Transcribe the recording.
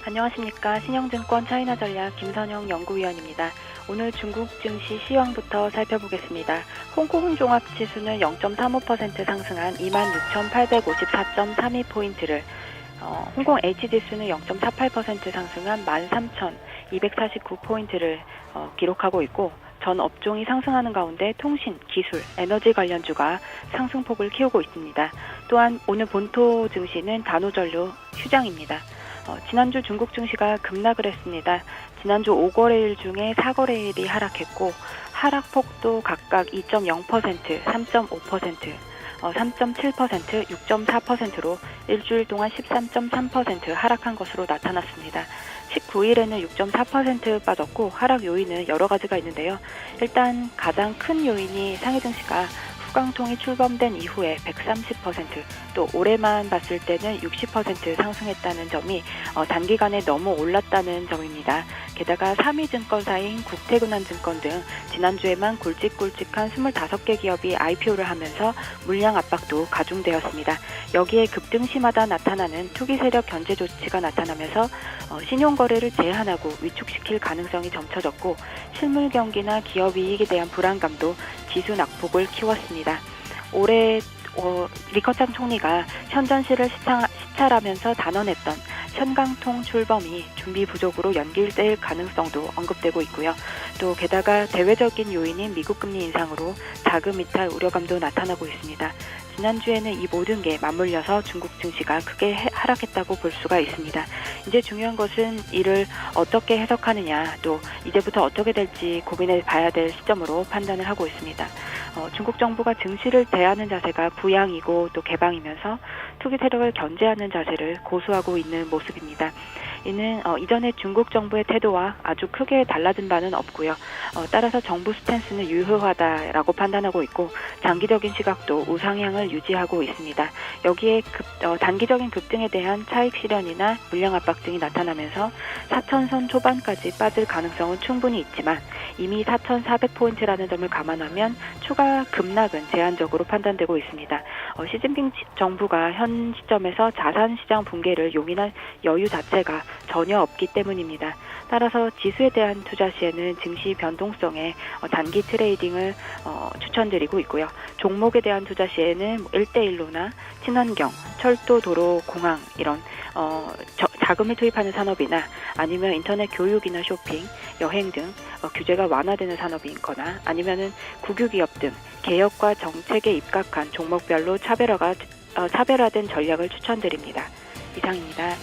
안녕하십니까. 신영증권 차이나전략 김선영 연구위원입니다. 오늘 중국 증시 시황부터 살펴보겠습니다. 홍콩 종합지수는 0.35% 상승한 26,854.32포인트를, 홍콩 H지수는 0.48% 상승한 13,249포인트를 기록하고 있고, 전 업종이 상승하는 가운데 통신, 기술, 에너지 관련주가 상승폭을 키우고 있습니다. 또한 오늘 본토 증시는 단오전류 휴장입니다. 지난주 중국 증시가 급락을 했습니다. 지난주 5거래일 중에 4거래일이 하락했고, 하락폭도 각각 2.0%, 3.5%, 3.7%, 6.4%로 일주일 동안 13.3% 하락한 것으로 나타났습니다. 19일에는 6.4% 빠졌고, 하락 요인은 여러 가지가 있는데요. 일단 가장 큰 요인이 상해 증시가 후광통이 출범된 이후에 130%, 또 올해만 봤을 때는 60% 상승했다는 점이 단기간에 너무 올랐다는 점입니다. 게다가 3위 증권사인 국태군한증권 등 지난주에만 굵직굵직한 25개 기업이 IPO를 하면서 물량 압박도 가중되었습니다. 여기에 급등시마다 나타나는 투기 세력 견제 조치가 나타나면서 신용거래를 제한하고 위축시킬 가능성이 점쳐졌고, 실물 경기나 기업 이익에 대한 불안감도 지수 낙폭을 키웠습니다. 올해 리커창 총리가 현전시를 시찰하면서 단언했던 현강통 출범이 준비 부족으로 연기될 가능성도 언급되고 있고요. 또 게다가 대외적인 요인인 미국 금리 인상으로 자금 이탈 우려감도 나타나고 있습니다. 지난주에는 이 모든 게 맞물려서 중국 증시가 크게 하락했다고 볼 수가 있습니다. 이제 중요한 것은 이를 어떻게 해석하느냐, 또 이제부터 어떻게 될지 고민해 봐야 될 시점으로 판단을 하고 있습니다. 중국 정부가 증시를 대하는 자세가 부양이고 또 개방이면서 투기 세력을 견제하는 자세를 고수하고 있는 모습입니다. 이는 이전에 중국 정부의 태도와 아주 크게 달라진 바는 없고요. 따라서 정부 스탠스는 유효하다라고 판단하고 있고, 장기적인 시각도 우상향을 유지하고 있습니다. 여기에 단기적인 급등에 대한 차익 실현이나 물량 압박 등이 나타나면서 4,000선 초반까지 빠질 가능성은 충분히 있지만, 이미 4,400포인트라는 점을 감안하면 추가 급락은 제한적으로 판단되고 있습니다. 시진핑 정부가 현 시점에서 자산시장 붕괴를 용인할 여유 자체가 전혀 없기 때문입니다. 따라서 지수에 대한 투자 시에는 증시 변동성에 단기 트레이딩을 추천드리고 있고요. 종목에 대한 투자 시에는 1대1로나 친환경, 철도, 도로, 공항 이런 자금을 투입하는 산업이나 아니면 인터넷 교육이나 쇼핑, 여행 등 규제가 완화되는 산업이 있거나 아니면은 국유기업 등 개혁과 정책에 입각한 종목별로 차별화된 전략을 추천드립니다. 이상입니다.